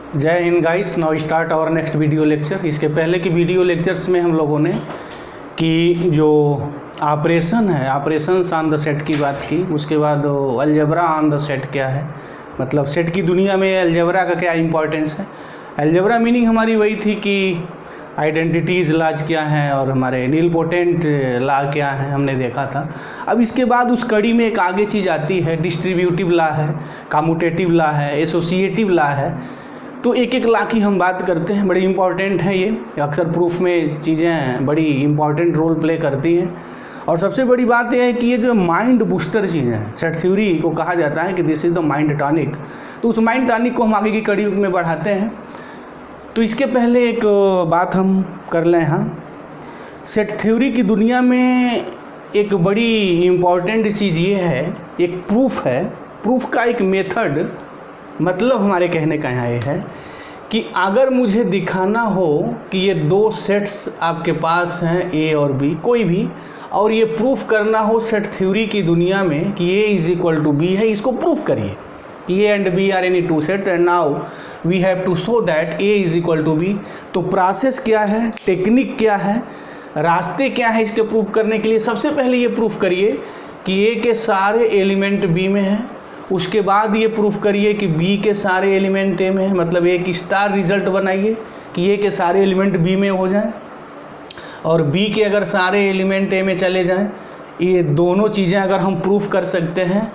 जय Hind guys. Now start our next video lecture. इसके पहले की वीडियो लेक्चर्स में हम लोगों ने कि जो ऑपरेशन है, ऑपरेशंस ऑन द सेट की बात की। उसके बाद अलजेब्रा ऑन द सेट क्या है, मतलब सेट की दुनिया में अलजेब्रा का क्या इंपॉर्टेंस है। अलजेब्रा मीनिंग हमारी वही थी कि आइडेंटिटीज़ लाज क्या हैं और हमारे नीलपोटेंट ला क्या है, हमने देखा था। अब इसके बाद उस कड़ी में एक आगे चीज़ आती है, डिस्ट्रीब्यूटिव ला है, कम्यूटेटिव ला है, एसोसिएटिव ला है। तो एक एक ला की हम बात करते हैं। बड़ी इंपॉर्टेंट है ये, अक्सर प्रूफ में चीज़ें बड़ी इंपॉर्टेंट रोल प्ले करती हैं। और सबसे बड़ी बात यह है कि ये जो माइंड बूस्टर चीज़ें हैं, सेट थ्योरी को कहा जाता है कि this is the mind tonic. तो उस माइंड टॉनिक को हम आगे की कड़ी में बढ़ाते हैं। तो इसके पहले एक बात हम कर लें। यहाँ सेट थ्योरी की दुनिया में एक बड़ी इम्पॉर्टेंट चीज़ ये है, एक प्रूफ है। प्रूफ का एक मेथड, मतलब हमारे कहने का यहाँ ये है कि अगर मुझे दिखाना हो कि ये दो सेट्स आपके पास हैं, ए और बी, कोई भी, और ये प्रूफ करना हो सेट थ्योरी की दुनिया में कि A is equal to B है, इसको प्रूफ करिए कि A and B are any two set and now we have to show that A is equal to B. तो प्रोसेस क्या है, टेक्निक क्या है, रास्ते क्या है इसके प्रूफ करने के लिए। सबसे पहले ये प्रूफ करिए कि ए के सारे एलिमेंट बी में हैं। उसके बाद ये प्रूफ करिए कि बी के सारे एलिमेंट ए में है, मतलब एक स्टार रिजल्ट बनाइए कि ए के सारे एलिमेंट बी में हो जाएं और बी के अगर सारे एलिमेंट ए में चले जाएं। ये दोनों चीज़ें अगर हम प्रूफ कर सकते हैं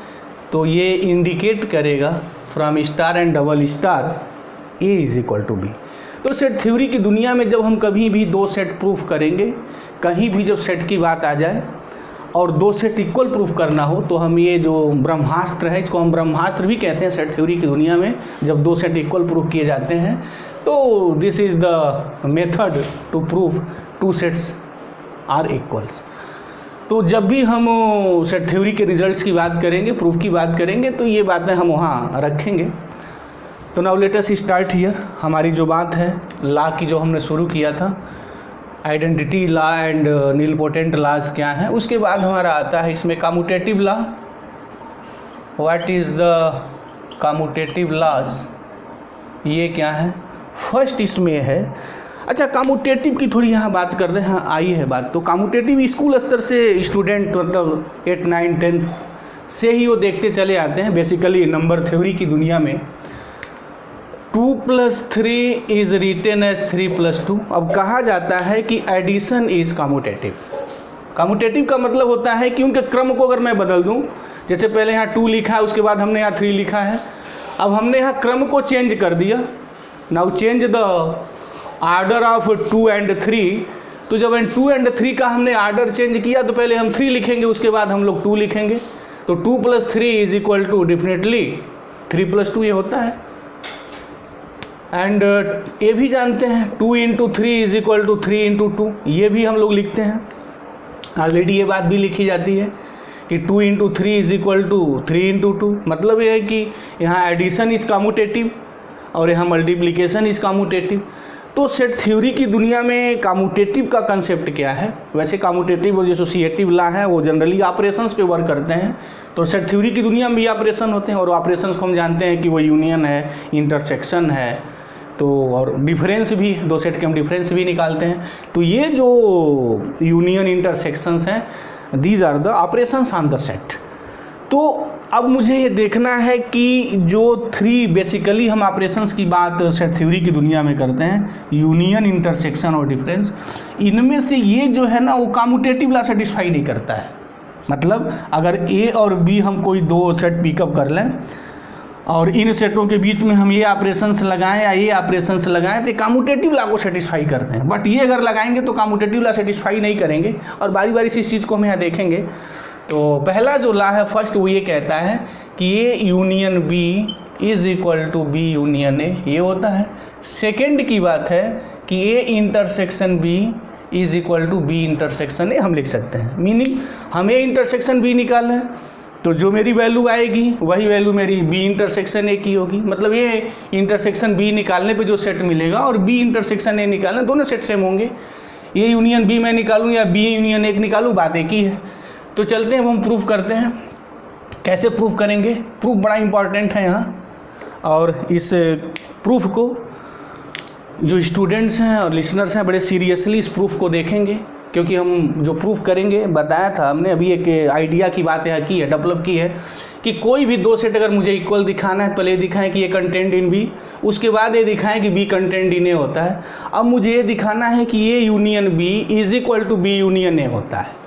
तो ये इंडिकेट करेगा from star and double star A is equal to B. तो सेट थ्योरी की दुनिया में जब हम कभी भी दो सेट प्रूफ करेंगे, कहीं भी जब सेट की बात आ जाए और दो सेट इक्वल प्रूफ करना हो, तो हम ये जो ब्रह्मास्त्र है, इसको हम ब्रह्मास्त्र भी कहते हैं सेट थ्योरी की दुनिया में। जब दो सेट इक्वल प्रूफ किए जाते हैं तो this is the method to prove two sets are equals. तो जब भी हम सेट थ्योरी के रिजल्ट्स की बात करेंगे, प्रूफ की बात करेंगे, तो ये बातें हम वहाँ रखेंगे। तो now let us start here. हमारी जो बात है ला की, जो हमने शुरू किया था, आइडेंटिटी ला एंड नीलपोटेंट लाज क्या है, उसके बाद हमारा आता है इसमें commutative law. What is the commutative laws, ये क्या है फर्स्ट इसमें है। अच्छा, कम्यूटेटिव की थोड़ी यहाँ बात कर दें। हाँ, आई है बात। तो कम्यूटेटिव स्कूल स्तर से स्टूडेंट, मतलब 8, 9, 10 से ही वो देखते चले आते हैं। बेसिकली नंबर थ्योरी की दुनिया में 2 + 3 इज रिटेन एज 3 + 2। अब कहा जाता है कि एडिशन इज कम्यूटेटिव। कम्यूटेटिव का मतलब होता है कि उनके क्रम को अगर मैं बदल दूं, जैसे पहले यहाँ 2 लिखा है, उसके बाद हमने यहाँ 3 लिखा है, अब हमने यहाँ क्रम को चेंज कर दिया। Now change the order of 2 and 3। तो जब 2 and 3 का हमने आर्डर चेंज किया तो पहले हम 3 लिखेंगे, उसके बाद हम लोग 2 लिखेंगे। तो 2 + 3 इज इक्वल टू डेफिनेटली 3 + 2 ये होता है। एंड ये भी जानते हैं 2 × 3 इज इक्वल टू 3 × 2, ये भी हम लोग लिखते हैं। ऑलरेडी ये बात भी लिखी जाती है कि 2 × 3 इज इक्वल टू 3 × 2। मतलब ये है कि यहाँ एडिशन इज कम्यूटेटिव और यहाँ मल्टीप्लिकेशन इज कम्यूटेटिव। तो सेट थ्योरी की दुनिया में कम्यूटेटिव का कंसेप्ट क्या है। वैसे कम्यूटेटिव और एसोसिएटिव ला है वो जनरली ऑपरेशंस पे वर्क करते हैं। तो सेट थ्योरी की दुनिया में भी ऑपरेशन होते हैं और ऑपरेशंस को हम जानते हैं कि वो यूनियन है, इंटरसेक्शन है, तो और डिफरेंस भी, दो सेट के हम डिफरेंस भी निकालते हैं। तो ये जो यूनियन इंटरसेक्शंस हैं, these are the operations on the set. तो अब मुझे ये देखना है कि जो 3 बेसिकली हम ऑपरेशंस की बात सेट थ्योरी की दुनिया में करते हैं, यूनियन, इंटरसेक्शन और डिफरेंस, इनमें से ये जो है ना वो कम्यूटेटिव ला सेटिस्फाई नहीं करता है। मतलब अगर ए और बी हम कोई दो सेट पिकअप कर लें और इन सेटों के बीच में हम ये ऑपरेशंस लगाएं या ये ऑपरेशंस लगाएं, तो कम्यूटेटिव ला को सेटिस्फाई करते हैं। बट ये अगर लगाएंगे तो कम्यूटेटिव ला सेटिस्फाई नहीं करेंगे और बारी बारी से इस चीज़ को हम यहाँ देखेंगे। तो पहला जो ला है फर्स्ट, वो ये कहता है कि A union B is equal to B union A, ये होता है। सेकेंड की बात है कि A intersection B is equal to B intersection A, हम लिख सकते हैं। मीनिंग हम ए इंटरसेक्शन बी निकालें तो जो मेरी वैल्यू आएगी वही वैल्यू मेरी बी इंटरसेक्शन ए की होगी। मतलब ये इंटरसेक्शन बी निकालने पे जो सेट मिलेगा और बी इंटरसेक्शन ए निकालने, दोनों सेट सेम होंगे। ए यूनियन बी मैं निकालूँ या बी यूनियन ए निकालूँ, बात एक ही है। तो चलते हैं, हम प्रूफ करते हैं। कैसे प्रूफ करेंगे, प्रूफ बड़ा इंपॉर्टेंट है यहाँ। और इस प्रूफ को जो स्टूडेंट्स हैं और लिसनर्स हैं बड़े सीरियसली इस प्रूफ को देखेंगे, क्योंकि हम जो प्रूफ करेंगे, बताया था हमने अभी, एक आइडिया की बात है की है, डेवलप की है कि कोई भी दो सेट अगर मुझे इक्वल दिखाना है, पहले ये दिखाएं कि ये कंटेंट इन बी, उसके बाद ये दिखाएं कि बी कंटेंट इन ए होता है। अब मुझे ये दिखाना है कि A union B is equal to B union A होता है।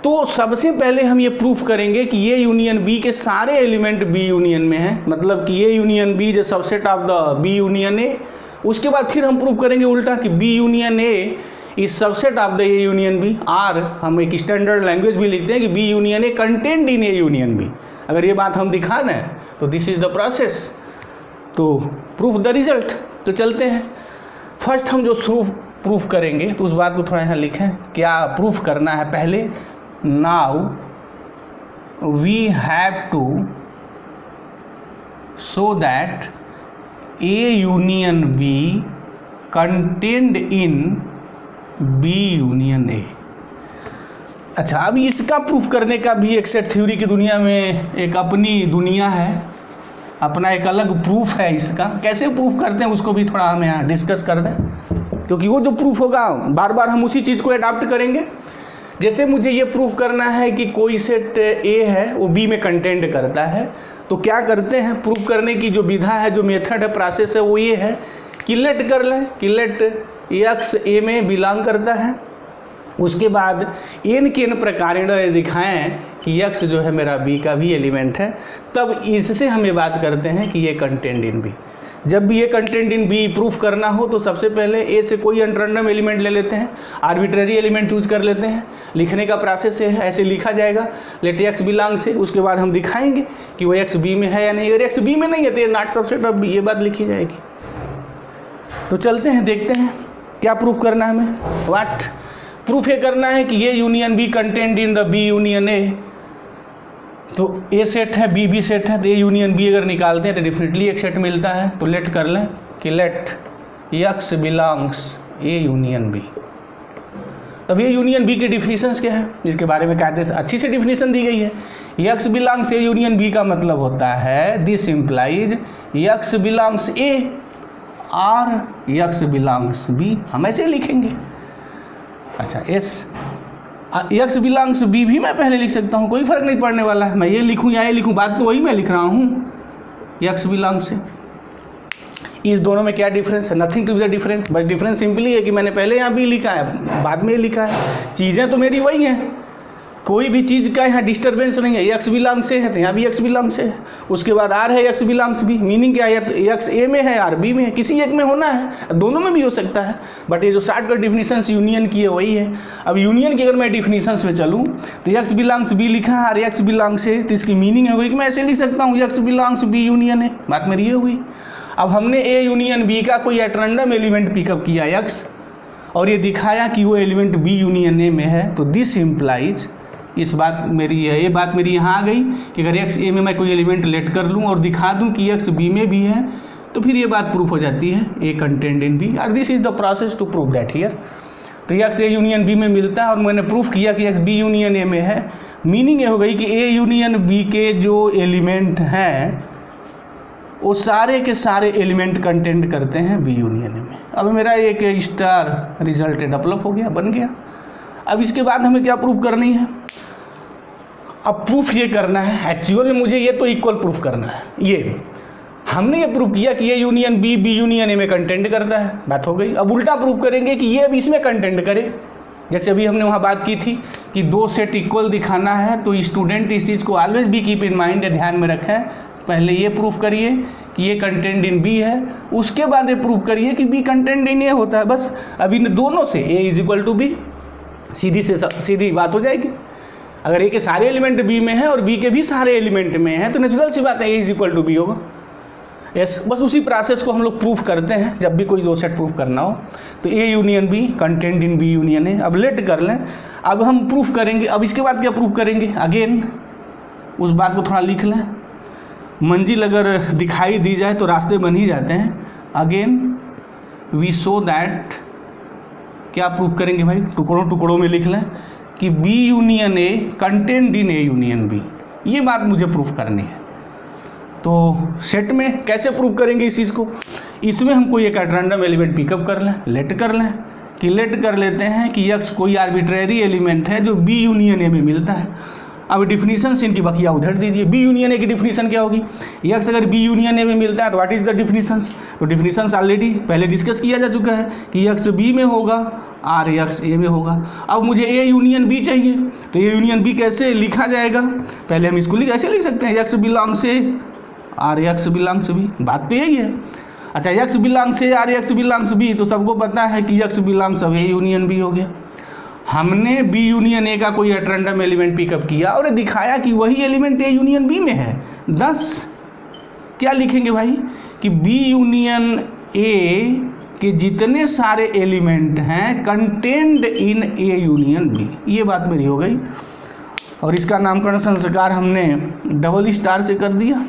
तो सबसे पहले हम ये प्रूफ करेंगे कि ये यूनियन बी के सारे एलिमेंट बी यूनियन में हैं, मतलब कि ये union B is a subset of the B union A. उसके बाद फिर हम प्रूफ करेंगे उल्टा कि B union A is subset of the A union B, और हम एक स्टैंडर्ड लैंग्वेज भी लिखते हैं कि B union A content in A union B. अगर ये बात हम दिखाना है तो this is the process to proof the result. तो चलते हैं, फर्स्ट हम जो प्रूफ करेंगे तो उस बात को थोड़ा यहाँ लिखें, क्या प्रूफ करना है पहले। Now we have to show that A union B content in B union A. अच्छा, अब इसका प्रूफ करने का भी एक सेट थ्योरी की दुनिया में एक अपनी दुनिया है, अपना एक अलग प्रूफ है। इसका कैसे प्रूफ करते हैं उसको भी थोड़ा हम यहाँ डिस्कस कर दें, क्योंकि वो जो प्रूफ होगा बार बार हम उसी चीज़ को अडॉप्ट करेंगे। जैसे मुझे ये प्रूफ करना है कि कोई सेट ए है वो बी में कंटेंट करता है, तो क्या करते हैं, प्रूफ करने की जो विधा है, जो मेथड है, प्रोसेस है, वो ये है कि लेट कर लें कि लेट एक्स ए में बिलोंग करता है। उसके बाद एन के एन प्रकार दिखाएं कि एक्स जो है मेरा बी का भी एलिमेंट है, तब इससे हम ये बात करते हैं कि ये कंटेंट इन बी। जब भी ये कंटेंट इन बी प्रूफ करना हो तो सबसे पहले ए से कोई अनरैंडम एलिमेंट ले लेते हैं, आर्बिट्ररी एलिमेंट चूज कर लेते हैं। लिखने का प्रोसेस है, ऐसे लिखा जाएगा लेट एक्स बिलोंग से। उसके बाद हम दिखाएंगे कि वो एक्स बी में है या नहीं। अगर एक्स बी में नहीं है तो ये नॉट सबसेट ऑफ बी, ये बात लिखी जाएगी। तो चलते हैं, देखते हैं क्या प्रूफ करना है हमें। व्हाट प्रूफ ये करना है कि ये union B content in the B union A. तो ए सेट है, बी बी सेट है, तो ए यूनियन बी अगर निकालते हैं तो डेफिनेटली एक सेट मिलता है। तो लेट कर लें कि let X belongs A union B. अब ये यूनियन बी की डिफिनीशंस क्या है, जिसके बारे में कायदे से अच्छी से डिफिनीशन दी गई है। X belongs A union B का मतलब होता है this implies X belongs A और एक्स बिलोंग्स बी। हम ऐसे लिखेंगे। अच्छा, एक्स बिलोंग्स बी भी मैं पहले लिख सकता हूँ, कोई फर्क नहीं पड़ने वाला है। मैं ये लिखूँ या ये लिखूँ, बात तो वही मैं लिख रहा हूँ, एक्स बिलोंग्स से। इस दोनों में क्या डिफरेंस है? Nothing to be the difference. बस डिफरेंस सिंपली है कि मैंने पहले यहाँ बी लिखा है, बाद में लिखा है, चीज़ें तो मेरी वही हैं। कोई भी चीज़ का यहाँ डिस्टर्बेंस नहीं है। एक्स बिलोंग से है तो यहाँ भी एक्स बिलोंग से है। उसके बाद आर है एक्स बिलोंग्स बी, मीनिंग क्या है, एक्स ए में है आर बी में है, किसी एक में होना है, दोनों में भी हो सकता है। बट ये जो शॉर्टकट डिफिनीशंस यूनियन की है वही है। अब यूनियन की अगर मैं डिफिनीशंस में चलूँ तो एक्स बिलोंग्स बी लिखा है और एक्स बिलोंग से, तो इसकी मीनिंग है वही कि मैं ऐसे लिख सकता हूँ एक्स बिलोंग्स बी यूनियन है। बात मेरी ये हुई। अब हमने ए यूनियन बी का कोई रैंडम एलिमेंट पिकअप किया एक्स, और ये दिखाया कि वो एलिमेंट बी यूनियन ए में है, तो दिस इम्प्लाइज, इस बात मेरी है, ये बात मेरी यहाँ आ गई कि अगर एक्स ए में मैं कोई एलिमेंट लेट कर लूँ और दिखा दूँ कि एक्स बी में भी है, तो फिर ये बात प्रूफ हो जाती है ए कंटेंट इन बी। और this is the process to prove that here. तो एक्स ए यूनियन बी में मिलता है और मैंने प्रूफ किया कि एक्स बी यूनियन ए में है। मीनिंग ये हो गई कि ए यूनियन बी के जो एलिमेंट हैं वो सारे के सारे एलिमेंट कंटेंट करते हैं बी यूनियन में। अब मेरा एक स्टार रिजल्ट डेवलप हो गया, बन गया। अब इसके बाद हमें क्या प्रूफ करनी है? अब प्रूफ ये करना है, एक्चुअल में मुझे ये तो इक्वल प्रूफ करना है। ये हमने ये प्रूफ किया कि ये union B B union A में कंटेंट करता है, बात हो गई। अब उल्टा प्रूफ करेंगे कि ये अब इसमें कंटेंट करे। जैसे अभी हमने वहाँ बात की थी कि दो सेट इक्वल दिखाना है, तो स्टूडेंट इस चीज़ को always be keep in mind, ध्यान में रखें। पहले ये प्रूफ करिए कि ये कंटेंट इन बी है, उसके बाद ये प्रूफ करिए कि बी कंटेंट इन ए होता है। बस अब इन दोनों से ए इज इक्वल टू बी, सीधी बात हो जाएगी। अगर ए के सारे एलिमेंट बी में है और बी के भी सारे एलिमेंट में है तो नेचुरल सी बात है ए इज इक्वल टू बी होगा। यस, बस उसी प्रोसेस को हम लोग प्रूफ करते हैं जब भी कोई दो सेट प्रूफ करना हो। तो A union B content in B union है। अब लेट कर लें, अब हम प्रूफ करेंगे। अब इसके बाद क्या प्रूफ करेंगे? अगेन उस बात को थोड़ा लिख लें। मंजिल अगर दिखाई दी जाए तो रास्ते बन ही जाते हैं। अगेन वी शो दैट, क्या प्रूफ करेंगे भाई? टुकड़ों टुकड़ों में लिख लें कि B union A content in A union B. ये बात मुझे प्रूफ करनी है। तो सेट में कैसे प्रूव करेंगे इस चीज़ को? इसमें हम कोई एक रैंडम एलिमेंट पिकअप कर लें, लेट कर लें कि लेट कर लेते हैं कि यक्स कोई आर्बिट्रेरी एलिमेंट है जो बी यूनियन ए में मिलता है। अब डिफिनीशन से इनकी बकिया उधर दीजिए। बी यूनियन ए की डिफिनीशन क्या होगी? यक्स अगर बी यूनियन ए में मिलता है तो व्हाट इज़ द डिफिनीशंस? तो डिफिनीशंस ऑलरेडी पहले डिस्कस किया जा चुका है कि यक्स बी में होगा, आर यक्स ए में होगा। अब मुझे ए यूनियन बी चाहिए, तो ए यूनियन बी कैसे लिखा जाएगा? पहले हम इसको ऐसे लिख सकते हैं, X belongs A or X belongs B. बात तो यही है। अच्छा, X belongs A or X belongs B, तो सबको पता है कि यक्स बिलोंग्स अब ए यूनियन बी हो गया। हमने बी यूनियन ए का कोई रैंडम एलिमेंट पिकअप किया और दिखाया कि वही एलिमेंट ए यूनियन बी में है। 10 क्या लिखेंगे भाई कि बी यूनियन ए के जितने सारे एलिमेंट हैं contained in A union B. ये बात मेरी हो गई। और इसका नामकरण संस्कार हमने डबल स्टार से कर दिया।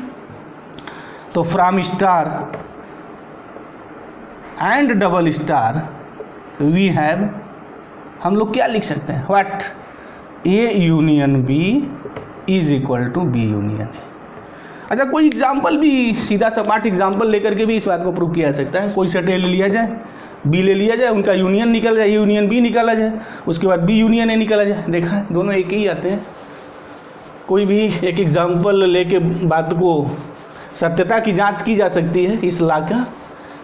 तो from star and double star we have, हम लोग क्या लिख सकते हैं? What? A union B is equal to B union A. अच्छा, कोई एग्जाम्पल भी, सीधा सपाट एग्जाम्पल लेकर के भी इस बात को प्रूव किया जा सकता है। कोई सेट ए ले लिया जाए, बी ले लिया जाए, उनका यूनियन निकल जाए, यूनियन बी निकाला जाए, उसके बाद बी यूनियन ए निकाला जाए। देखा है, दोनों एक ही आते हैं। कोई भी एक एग्जाम्पल लेके बात को सत्यता की जांच की जा सकती है इस लॉ का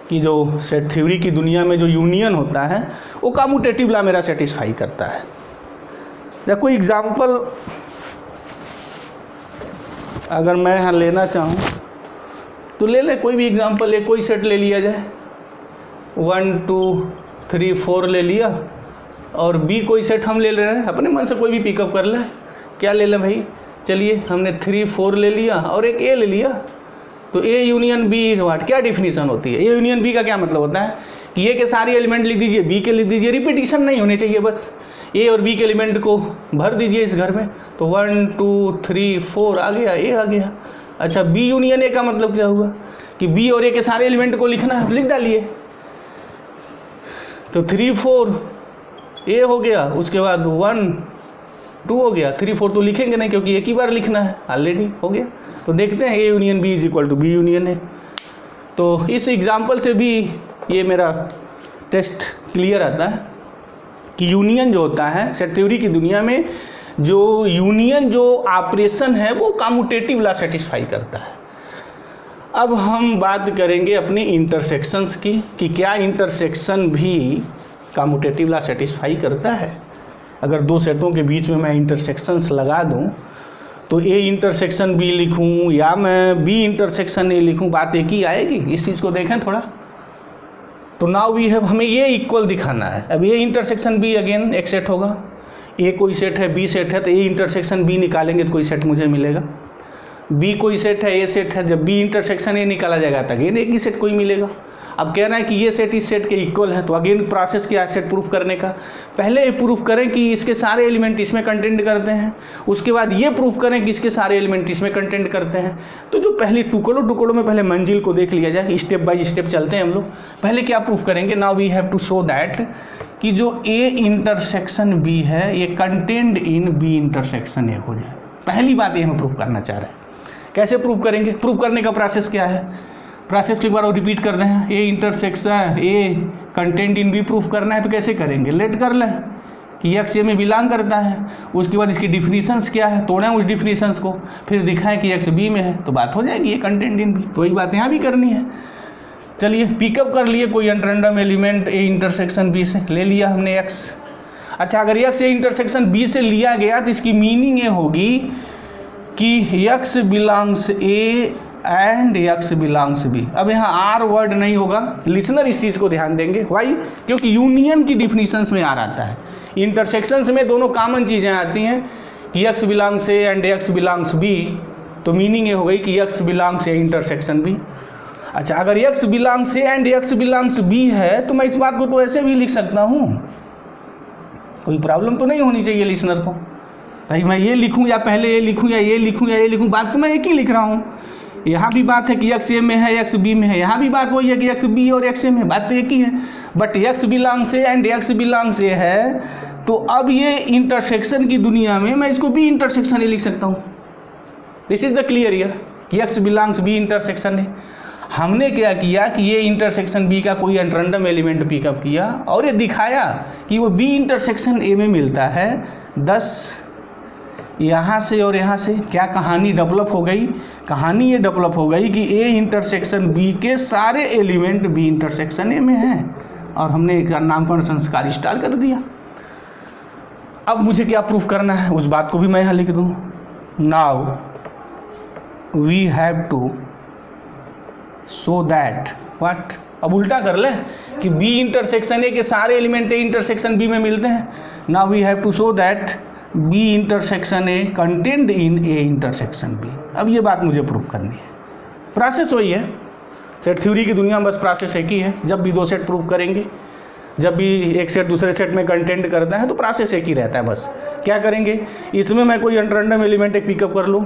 कि जो सेट थ्योरी की दुनिया में जो यूनियन होता है वो कम्यूटेटिव लॉ मेरा सेटिस्फाई करता है। या कोई एग्जाम्पल अगर मैं यहाँ लेना चाहूँ तो ले ले, कोई भी एग्जाम्पल ले, कोई सेट ले लिया जाए, 1 2 3 4 ले लिया, और बी कोई सेट हम ले रहे हैं, अपने मन से कोई भी पिकअप कर ले। क्या ले लें भाई? चलिए, हमने 3 4 ले लिया और एक ए ले लिया। तो A union B is what? क्या डिफिनीशन होती है? ए यूनियन बी का क्या मतलब होता है कि ए के सारे एलिमेंट लिख दीजिए, बी के लिख दीजिए, रिपीटिशन नहीं होने चाहिए, बस ए और बी के एलिमेंट को भर दीजिए इस घर में। तो 1 2 3 4 आ गया, ए आ गया। अच्छा, बी यूनियन ए का मतलब क्या हुआ कि बी और ए के सारे एलिमेंट को लिखना है, लिख डालिए। तो 3 4 ए हो गया, उसके बाद 1 2 हो गया। 3 4 तो लिखेंगे नहीं क्योंकि एक ही बार लिखना है, ऑलरेडी हो गया। तो देखते हैं A union B is equal to B union A. तो इस एग्जाम्पल से भी ये मेरा टेस्ट क्लियर आता है कि यूनियन जो होता है सेट थ्योरी की दुनिया में, जो यूनियन जो ऑपरेशन है वो कम्यूटेटिव लॉ सेटिस्फाई करता है। अब हम बात करेंगे अपनी इंटरसेक्शंस की कि क्या इंटरसेक्शन भी कम्यूटेटिव लॉ सेटिस्फाई करता है। अगर दो सेटों के बीच में मैं इंटरसेक्शंस लगा दूं तो ए इंटरसेक्शन बी लिखूं या मैं बी इंटरसेक्शन ए लिखूं, बात एक ही आएगी। इस चीज़ को देखें थोड़ा। तो नाउ वी हैव, हमें ये इक्वल दिखाना है। अब ए इंटरसेक्शन बी अगेन एक सेट होगा, ए कोई सेट है, बी सेट है, तो ए इंटरसेक्शन बी निकालेंगे तो कोई सेट मुझे मिलेगा। बी कोई सेट है, ए सेट है, जब बी इंटरसेक्शन ए निकाला जाएगा तो अगेन एक ही सेट कोई मिलेगा। अब कह रहा है कि ये सेट इस सेट के इक्वल है, तो अगेन प्रोसेस क्या है सेट प्रूफ करने का? पहले ये प्रूफ करें कि इसके सारे एलिमेंट इसमें कंटेंट करते हैं, उसके बाद ये प्रूफ करें कि इसके सारे एलिमेंट इसमें कंटेंट करते हैं। तो जो पहले टुकड़ों में पहले मंजिल को देख लिया जाए, स्टेप बाय स्टेप चलते हैं हम लोग। पहले क्या प्रूफ करेंगे? Now we have to show that कि जो ए इंटरसेक्शन बी है ये content in B intersection A हो जाए। पहली बात ये हम प्रूफ करना चाह रहे हैं। कैसे प्रूफ करेंगे? प्रूफ करने का प्रोसेस क्या है? प्रोसेस को एक बार और रिपीट कर दें। A intersection A content in B proof करना है तो कैसे करेंगे? लेट कर लें कि एक्स ए में बिलोंग करता है, उसके बाद इसकी डिफिनीशंस क्या है, तोड़ें उस डिफिनीशंस को, फिर दिखाएं कि एक्स बी में है, तो बात हो जाएगी ये कंटेंट इन बी। तो वही बात यहाँ भी करनी है। चलिए, पिकअप कर लिए कोई random element A intersection B से, ले लिया हमने एक्स। अच्छा, अगर एक्स ए इंटरसेक्शन बी से लिया गया तो इसकी मीनिंग ये होगी कि x belongs A and x belongs B. अब यहाँ आर वर्ड नहीं होगा, लिसनर इस चीज़ को ध्यान देंगे। वाई? क्योंकि यूनियन की डिफिनीशंस में आर आता है, इंटरसेक्शंस में दोनों कॉमन चीज़ें आती हैं कि x belongs A and x belongs B. तो मीनिंग ये हो गई कि x belongs A intersection B. अच्छा, अगर x belongs A and x belongs B है तो मैं इस बात को तो ऐसे भी लिख सकता हूँ, कोई प्रॉब्लम तो नहीं होनी चाहिए लिसनर को। भाई मैं ये लिखूँ या पहले ये लिखूँ या ये लिखूँ या ये लिखूँ, बात तो मैं एक ही लिख रहा हूँ। यहाँ भी बात है कि एक्स ए में है, एक्स बी में है, यहाँ भी बात वही है कि एक्स बी और एक्स ए में, बात तो एक ही है। But X belongs A and x belongs A है, तो अब ये इंटरसेक्शन की दुनिया में मैं इसको बी इंटरसेक्शन ए लिख सकता हूँ। This is the clear year. कि x belongs B intersection A. हमने क्या किया कि ये इंटरसेक्शन बी का कोई रैंडम एलिमेंट पिकअप किया और ये दिखाया कि वो बी इंटरसेक्शन ए में मिलता है। 10 यहाँ से और यहाँ से क्या कहानी डेवलप हो गई? कहानी ये डेवलप हो गई कि ए इंटरसेक्शन बी के सारे एलिमेंट बी इंटरसेक्शन ए में हैं और हमने एक नामकरण संस्कार स्टार कर दिया। अब मुझे क्या प्रूफ करना है उस बात को भी मैं यहाँ लिख दूँ। Now we have to show that what, अब उल्टा कर ले कि बी इंटरसेक्शन ए के सारे एलिमेंट ए इंटरसेक्शन बी में मिलते हैं। Now we have to show that B intersection A contained in A intersection B. अब ये बात मुझे प्रूफ करनी है। प्रोसेस वही है, सेट थ्योरी की दुनिया में बस प्रोसेस एक ही है। जब भी दो सेट प्रूफ करेंगे, जब भी एक सेट दूसरे सेट में कंटेंट करता है तो प्रोसेस एक ही रहता है। बस क्या करेंगे, इसमें मैं कोई रैंडम एलिमेंट एक पिकअप कर लूँ,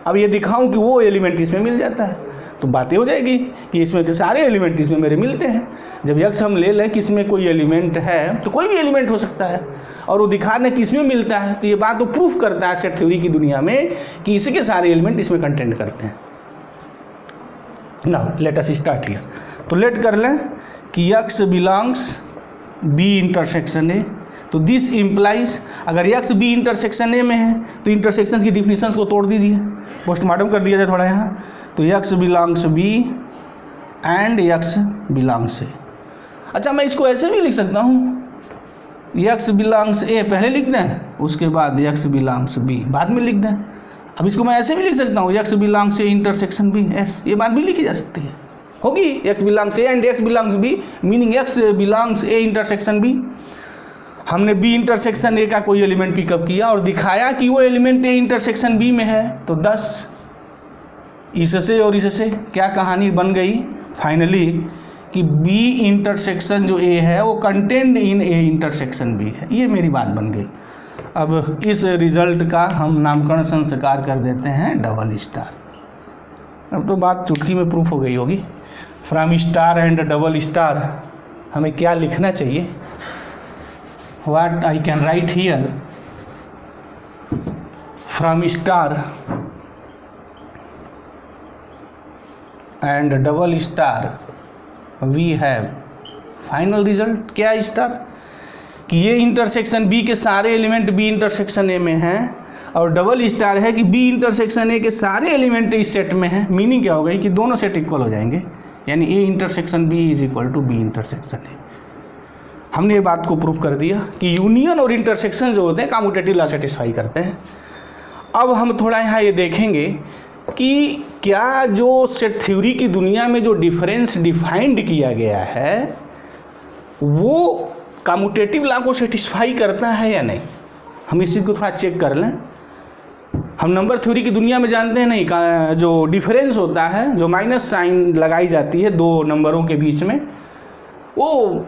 अब ये दिखाऊं कि वो एलिमेंट इसमें मिल जाता है, तो बातें हो जाएगी कि इसमें के सारे एलिमेंट इसमें मेरे मिलते हैं। जब यक्स हम ले लें कि इसमें कोई एलिमेंट है तो कोई भी एलिमेंट हो सकता है और वो दिखा दें कि इसमें मिलता है, तो ये बात तो प्रूफ करता है सेट थ्योरी की दुनिया में कि इसके सारे एलिमेंट इसमें कंटेंट करते हैं। Now let us start here. तो लेट कर लें कि x belongs B intersection A, तो दिस इम्प्लाइज अगर यक्स बी इंटरसेक्शन ए में है तो इंटरसेक्शन की डिफिनीशंस को तोड़ दीजिए, पोस्टमार्टम कर दिया जाए थोड़ा यहाँ। तो X belongs B and X belongs A. अच्छा, मैं इसको ऐसे भी लिख सकता हूँ, यक्स बिलोंग्स ए पहले लिख दें, उसके बाद यक्स बिलोंग्स बी बाद में लिख दें। अब इसको मैं ऐसे भी लिख सकता हूँ, x belongs A intersection B एस, ये बात भी लिखी जा सकती है, होगी x belongs A and x belongs B, meaning x belongs A intersection B. हमने बी इंटरसेक्शन ए का कोई एलिमेंट पिकअप किया और दिखाया कि वो एलिमेंट ए इंटरसेक्शन बी में है, तो 10 इससे और इससे क्या कहानी बन गई फाइनली कि बी इंटरसेक्शन जो ए है वो contained in A intersection B है। ये मेरी बात बन गई। अब इस रिजल्ट का हम नामकरण संस्कार कर देते हैं डबल स्टार। अब तो बात चुटकी में प्रूफ हो गई होगी। From star and double star हमें क्या लिखना चाहिए? What I can write here, from star and double star we have final result. क्या है स्टार? कि ये इंटरसेक्शन बी के सारे एलिमेंट बी इंटरसेक्शन ए में हैं, और डबल स्टार है कि बी इंटरसेक्शन ए के सारे एलिमेंट इस सेट में हैं। मीनिंग क्या हो गई कि दोनों सेट इक्वल हो जाएंगे, यानी A intersection B is equal to B intersection A. हमने ये बात को प्रूव कर दिया कि यूनियन और इंटरसेक्शन जो होते हैं कम्यूटेटिव लॉ सेटिस्फाई करते हैं। अब हम थोड़ा यहाँ ये देखेंगे कि क्या जो सेट थ्योरी की दुनिया में जो डिफरेंस डिफाइंड किया गया है वो कम्यूटेटिव लॉ को सेटिस्फाई करता है या नहीं। हम इस चीज़ को थोड़ा चेक कर लें। हम नंबर थ्योरी की दुनिया में जानते हैं नहीं का जो डिफरेंस होता है, जो माइनस साइन लगाई जाती है दो नंबरों के बीच में, वो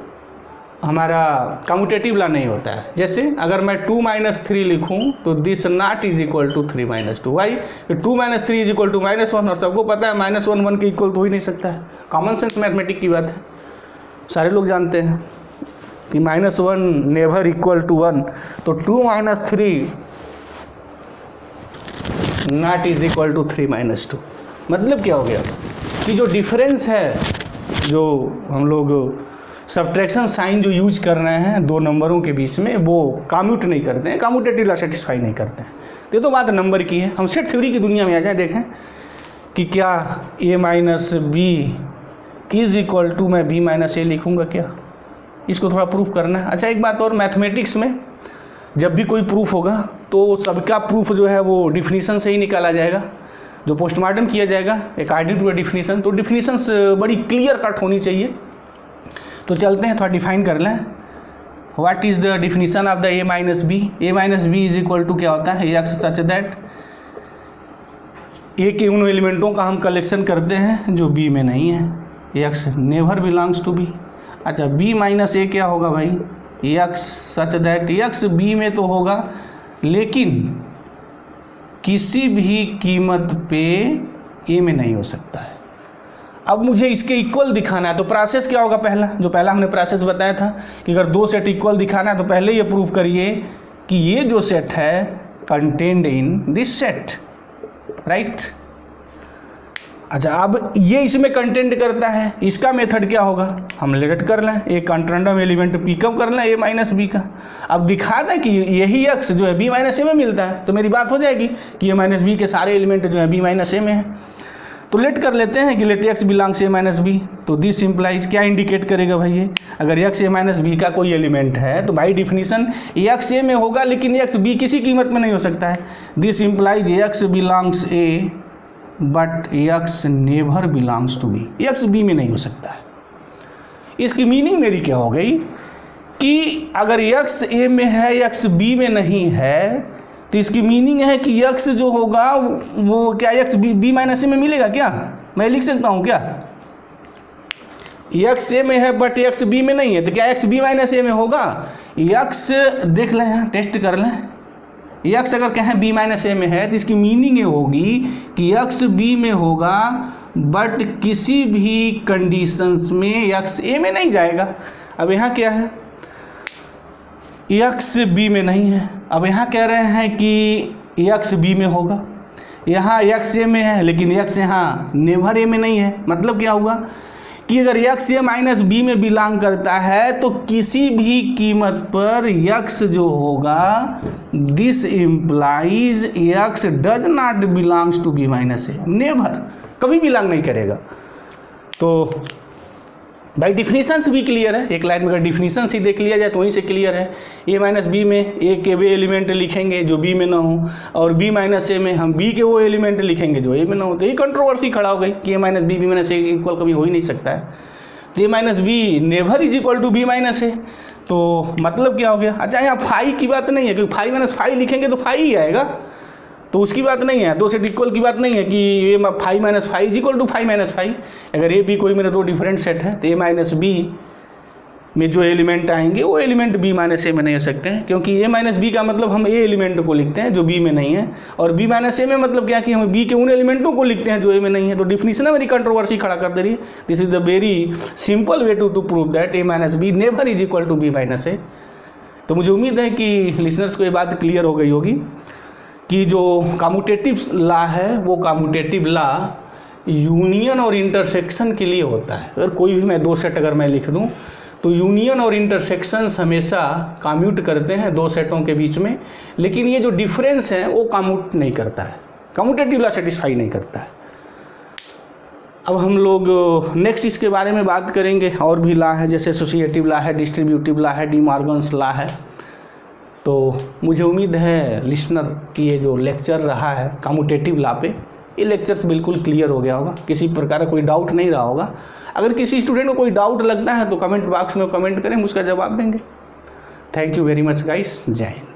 हमारा कम्यूटेटिव लॉ नहीं होता है। जैसे अगर मैं 2 - 3 लिखूं तो this not is equal to 3 - 2। Why? 2 - 3 is equal to -1, और सबको पता है -1 1 के इक्वल तो हो ही नहीं सकता है। कॉमन सेंस मैथमेटिक की बात है, सारे लोग जानते हैं कि -1 नेवर इक्वल टू 1, तो 2 - 3 नॉट इज इक्वल टू 3 - 2। मतलब क्या हो गया कि जो डिफरेंस है, जो हम लोग सब्ट्रैक्शन साइन जो यूज कर रहे हैं दो नंबरों के बीच में, वो कम्यूट नहीं करते हैं, कम्यूटेटिव लॉ सेटिस्फाई नहीं करते हैं। ये तो बात नंबर की है। हम सेट थ्योरी की दुनिया में आ जाए, देखें कि क्या a - b is equal to, मैं b - a लिखूँगा क्या? इसको थोड़ा प्रूफ करना है। अच्छा, एक बात और, मैथमेटिक्स में जब भी कोई प्रूफ होगा तो सबका प्रूफ जो है वो डिफिनीसन से ही निकाला जाएगा, जो पोस्टमार्टम किया जाएगा अकॉर्डिंग टू डिफिनीसन। तो डिफिनीशंस बड़ी क्लियर कट होनी चाहिए। तो चलते हैं, थोड़ा डिफाइन कर लें। What is the definition of the a - b? a - b is equal to क्या होता है? एक्स सच दैट ए के उन एलिमेंटों का हम कलेक्शन करते हैं जो b में नहीं है। X never belongs to b। अच्छा, b - a क्या होगा भाई? X such that x b में तो होगा, लेकिन किसी भी कीमत पे a में नहीं हो सकता है। अब मुझे इसके इक्वल दिखाना है, तो प्रोसेस क्या होगा? पहला हमने प्रोसेस बताया था कि अगर दो सेट इक्वल दिखाना है तो पहले ये प्रूव करिए कि ये जो सेट है contained in this set, right? अच्छा, अब ये इसमें कंटेंट करता है, इसका मेथड क्या होगा, हम लेट कर लें, एक रैंडम एलिमेंट पिकअप कर लें a माइनस बी का। अब दिखा दें कि यही x जो है b माइनस ए में मिलता है, तो मेरी बात हो जाएगी कि a माइनस बी के सारे एलिमेंट जो है b माइनस ए में है। तो लेट कर लेते हैं कि let x belongs a minus B. तो दिस इम्प्लाइज क्या इंडिकेट करेगा भाई, ये अगर x a माइनस बी का कोई एलिमेंट है तो बाई डिफिनीशन x a में होगा, लेकिन x b किसी कीमत में नहीं हो सकता है। This implies x belongs a but x never belongs to B, x b में नहीं हो सकता है। इसकी मीनिंग मेरी क्या हो गई कि अगर x a में है x b में नहीं है, तो इसकी मीनिंग है कि x जो होगा वो क्या x b माइनस ए में मिलेगा क्या, मैं लिख सकता हूँ क्या, x a में है बट x b में नहीं है, तो क्या x b माइनस ए में होगा। x देख लें यहाँ, टेस्ट कर लें, x अगर कहें b माइनस ए में है तो इसकी मीनिंग ये होगी कि x b में होगा बट किसी भी कंडीशंस में x a में नहीं जाएगा। अब यहाँ क्या है, x b में नहीं है, अब यहाँ कह रहे हैं कि x b में होगा, यहाँ x a में है लेकिन x यहाँ नेवर a में नहीं है। मतलब क्या हुआ कि अगर x a माइनस बी में बिलोंग करता है तो किसी भी कीमत पर x जो होगा, this implies x does not belongs to b minus A, never, कभी बिलोंग नहीं करेगा। तो बाई डिफिनीशन भी क्लियर है, एक लाइन में अगर डिफिनीशन ही देख लिया जाए तो वहीं से क्लियर है। a माइनस बी में a के वे एलिमेंट लिखेंगे जो b में ना हो, और b माइनस ए में हम b के वो एलिमेंट लिखेंगे जो a में ना हो। तो ये कंट्रोवर्सी खड़ा हो गई कि a minus B minus A equal कभी हो ही नहीं सकता है। तो a minus B never is equal to b minus A, तो मतलब क्या हो गया। अच्छा, यहाँ फाई की बात नहीं है, क्योंकि फाई माइनस फाई लिखेंगे तो फाई ही आएगा, तो उसकी बात नहीं है, दो सेट इक्वल की बात नहीं है कि ये five minus five equal to five minus five. अगर ए बी कोई मेरे दो डिफरेंट सेट है तो ए माइनस बी में जो एलिमेंट आएंगे वो एलिमेंट बी माइनस ए में नहीं हो सकते हैं, क्योंकि ए माइनस बी का मतलब हम ए एलिमेंट को लिखते हैं जो बी में नहीं है, और बी माइनस ए में मतलब क्या कि हम बी के उन एलिमेंटों को लिखते हैं जो ए में नहीं है। तो डिफिनीशन मेरी कंट्रोवर्सी खड़ा कर दे रही है। This is the very simple way to prove that A minus B never is equal to B minus A. तो मुझे उम्मीद है कि लिसनर्स को ये बात क्लियर हो गई होगी कि जो कम्यूटेटिव लॉ है वो कम्यूटेटिव लॉ यूनियन और इंटरसेक्शन के लिए होता है। अगर कोई भी मैं दो सेट अगर मैं लिख दूं तो यूनियन और इंटरसेक्शंस हमेशा कम्यूट करते हैं दो सेटों के बीच में, लेकिन ये जो डिफरेंस है वो कम्यूट नहीं करता है, कम्यूटेटिव लॉ सेटिस्फाई नहीं करता है। अब हम लोग नेक्स्ट इसके बारे में बात करेंगे, और भी लॉ है जैसे एसोसिएटिव लॉ है, डिस्ट्रीब्यूटिव लॉ है, डी मॉर्गन्स लॉ है। तो मुझे उम्मीद है लिसनर कि ये जो लेक्चर रहा है कम्यूटेटिव लॉ पे, ये लेक्चर्स बिल्कुल क्लियर हो गया होगा, किसी प्रकार का कोई डाउट नहीं रहा होगा। अगर किसी स्टूडेंट को कोई डाउट लगता है तो कमेंट बॉक्स में कमेंट करें, हम उसका जवाब देंगे। Thank you very much guys, जय हिंद।